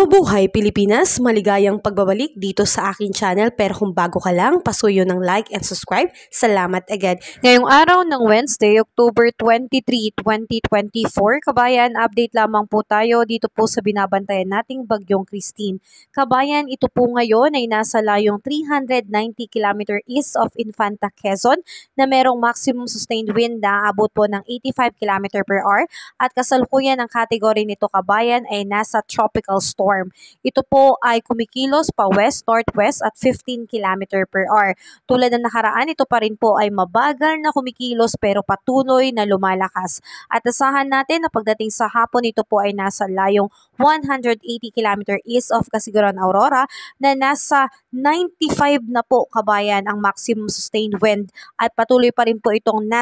Mabuhay Pilipinas! Maligayang pagbabalik dito sa aking channel, pero kung bago ka lang, pasuyo ng like and subscribe. Salamat agad! Ngayong araw ng Wednesday, October 23, 2024, kabayan, update lamang po tayo dito po sa binabantayan nating Bagyong Christine. Kabayan, ito po ngayon ay nasa layong 390 km east of Infanta, Quezon, na merong maximum sustained wind na abot po ng 85 km per hour at kasalukuyan ang kategory nito, kabayan, ay nasa tropical storm. Ito po ay kumikilos pa west-northwest at 15 km per hour. Tulad ng nakaraan, ito pa rin po ay mabagal na kumikilos pero patuloy na lumalakas. At asahan natin na pagdating sa hapon, ito po ay nasa layong 180 km east of Casiguran, Aurora, na nasa 95 na po, kabayan, ang maximum sustained wind at patuloy pa rin po itong nasa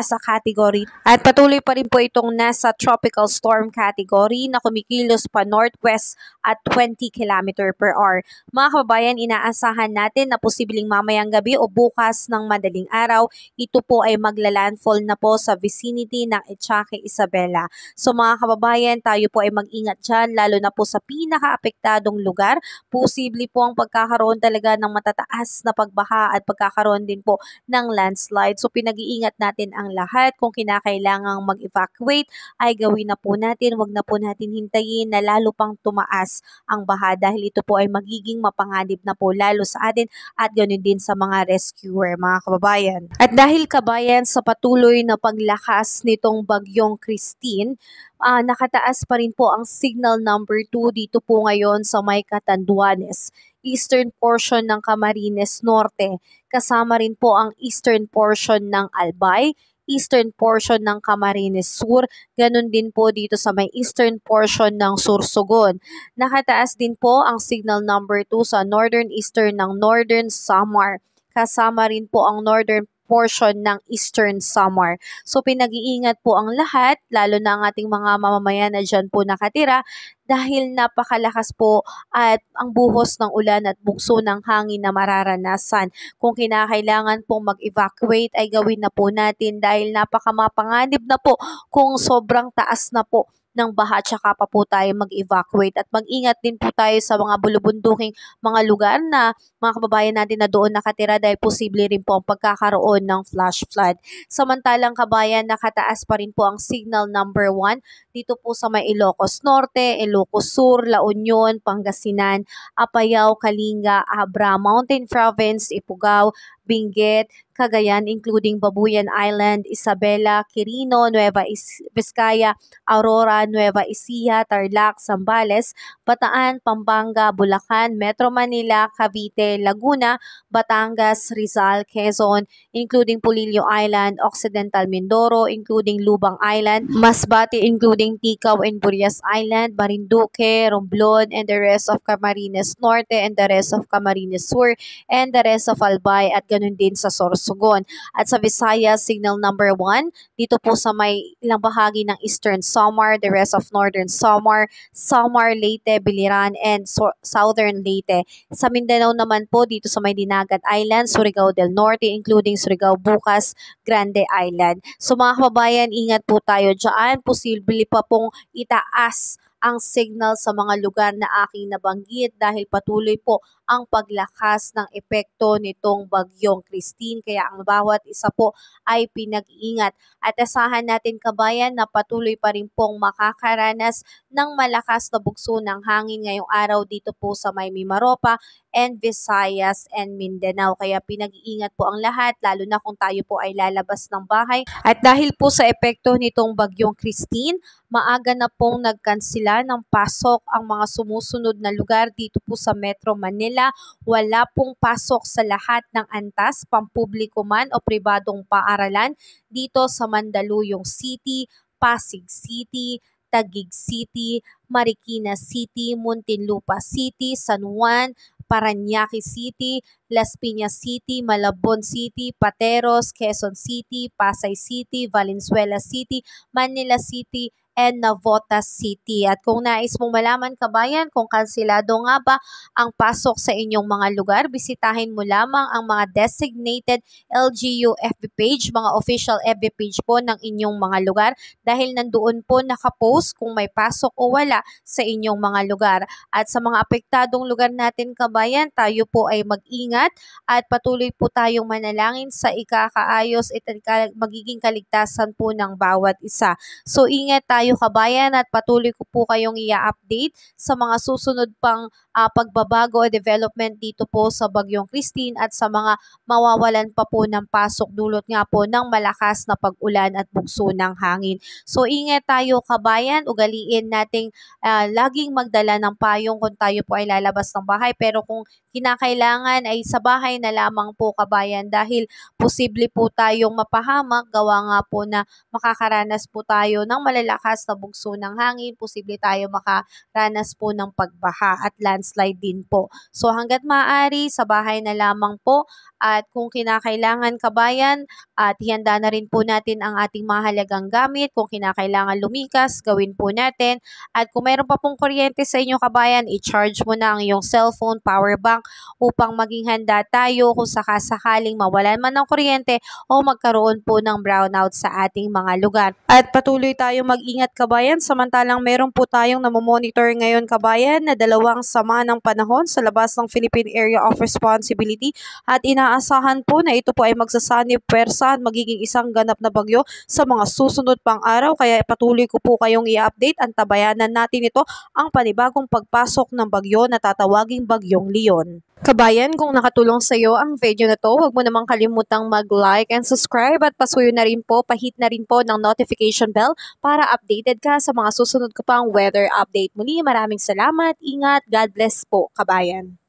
tropical storm category na kumikilos pa northwest at 20 km per hour. Mga kababayan, inaasahan natin na posibleng mamayang gabi o bukas ng madaling araw, ito po ay maglalandfall na po sa vicinity ng Echake, Isabela. So mga kababayan, tayo po ay mag-ingat dyan, lalo na po sa pinaka-apektadong lugar. Posible po ang pagkakaroon talaga ng matataas na pagbaha at pagkakaroon din po ng landslide. So pinag-iingat natin ang lahat. Kung kinakailangang mag-evacuate, ay gawin na po natin. Huwag na po natin hintayin na lalo pang tumaas ang baha dahil ito po ay magiging mapanganib na po lalo sa atin at ganoon din sa mga rescuer, mga kababayan. At dahil, kabayan, sa patuloy na paglakas nitong Bagyong Christine, nakataas pa rin po ang signal number 2 dito po ngayon sa may Catanduanes, eastern portion ng Camarines Norte. Kasama rin po ang eastern portion ng Albay, eastern portion ng Camarines Sur, ganun din po dito sa may eastern portion ng Sorsogon. Nakataas din po ang signal number 2 sa northern eastern ng Northern Samar. Kasama rin po ang northern portion ng Eastern Samar. So pinag-iingat po ang lahat, lalo na ang ating mga mamamayan na dyan po nakatira dahil napakalakas po at ang buhos ng ulan at bugso ng hangin na mararanasan. Kung kinakailangan pong mag-evacuate ay gawin na po natin dahil napakamapanganib na po kung sobrang taas na po ng baha tsaka pa po tayo mag-evacuate. At mag-ingat din po tayo sa mga bulubunduking mga lugar na mga kababayan natin na doon nakatira dahil posible rin po ang pagkakaroon ng flash flood. Samantalang, kabayan, nakataas pa rin po ang signal number 1 dito po sa may Ilocos Norte, Ilocos Sur, La Union, Pangasinan, Apayao, Kalinga, Abra, Mountain Province, Ifugao, Benguet, Cagayan, including Babuyan Island, Isabela, Quirino, Nueva Vizcaya, Aurora, Nueva Ecija, Tarlac, Zambales, Bataan, Pampanga, Bulacan, Metro Manila, Cavite, Laguna, Batangas, Rizal, Quezon, including Polillo Island, Occidental Mindoro, including Lubang Island, Masbate, including Ticao and Burias Island, Marinduque, Romblon, and the rest of Camarines Norte, and the rest of Camarines Sur, and the rest of Albay, at ganun din sa Sorsogon. At sa Visayas, signal number 1, dito po sa may ilang bahagi ng Eastern Samar, the rest of Northern Samar, Samar, Leyte, Biliran, and Southern Leyte. Sa Mindanao naman po, dito sa may Dinagat Island, Surigao del Norte, including Surigao Bucas, Grande Island. So mga kababayan, ingat po tayo dyan. Posible pa pong itaas ang signal sa mga lugar na aking nabanggit dahil patuloy po ang paglakas ng epekto nitong Bagyong Christine. Kaya ang bawat isa po ay pinag-iingat. At asahan natin, kabayan, na patuloy pa rin pong makakaranas ng malakas na bugso ng hangin ngayong araw dito po sa may Mimaropa and Visayas and Mindanao. Kaya pinag-iingat po ang lahat, lalo na kung tayo po ay lalabas ng bahay. At dahil po sa epekto nitong Bagyong Christine, maaga na pong nagkansela ng pasok ang mga sumusunod na lugar dito po sa Metro Manila. Wala pong pasok sa lahat ng antas, pampubliko man o pribadong paaralan dito sa Mandaluyong City, Pasig City, Taguig City, Marikina City, Muntinlupa City, San Juan, Parañaque City, Las Piñas City, Malabon City, Pateros, Quezon City, Pasay City, Valenzuela City, Manila City, and Navotas City. At kung nais mong malaman kabayan kung kansilado nga ba ang pasok sa inyong mga lugar, bisitahin mo lamang ang mga designated LGU FB page, mga official FB page po ng inyong mga lugar dahil nandoon po nakapost kung may pasok o wala sa inyong mga lugar. At sa mga apektadong lugar natin kabayan, tayo po ay mag-ingat at patuloy po tayong manalangin sa ikakaayos at magiging kaligtasan po ng bawat isa. So ingat tayo kabayan at patuloy ko po kayong i-update sa mga susunod pang pagbabago o development dito po sa Bagyong Christine at sa mga mawawalan pa po ng pasok dulot nga po ng malakas na pag-ulan at bugso ng hangin. So ingat tayo kabayan, ugaliin nating laging magdala ng payong kung tayo po ay lalabas ng bahay, pero kung kinakailangan ay sa bahay na lamang po kabayan dahil posible po tayong mapahamak gawa nga po na makakaranas po tayo ng malalakas na bugso ng hangin, posible tayo makaranas po ng pagbaha at landslide din po. So hanggat maaari sa bahay na lamang po, at kung kinakailangan kabayan at ihanda na rin po natin ang ating mahalagang gamit, kung kinakailangan lumikas, gawin po natin. At kung mayroon pa pong kuryente sa inyo kabayan, i-charge mo na ang iyong cellphone, power bank upang maging handa tayo kung sakasakaling mawalan man ng kuryente o magkaroon po ng brownout sa ating mga lugar. At patuloy tayong mag-ingat kabayan, samantalang meron po tayong namomonitor ngayon kabayan na dalawang sama ng panahon sa labas ng Philippine Area of Responsibility at inaasahan po na ito po ay magsasanib pwersa at magiging isang ganap na bagyo sa mga susunod pang araw, kaya patuloy ko po kayong i-update. Antabayanan natin ito ang panibagong pagpasok ng bagyo na tatawaging Bagyong Leon. Kabayan, kung nakatulong sa iyo ang video na to, huwag mo namang kalimutang mag-like and subscribe at pasuyo na rin po, pahit na rin po ng notification bell para updated ka sa mga susunod ko pang weather update. Muli, maraming salamat, ingat, God bless po kabayan.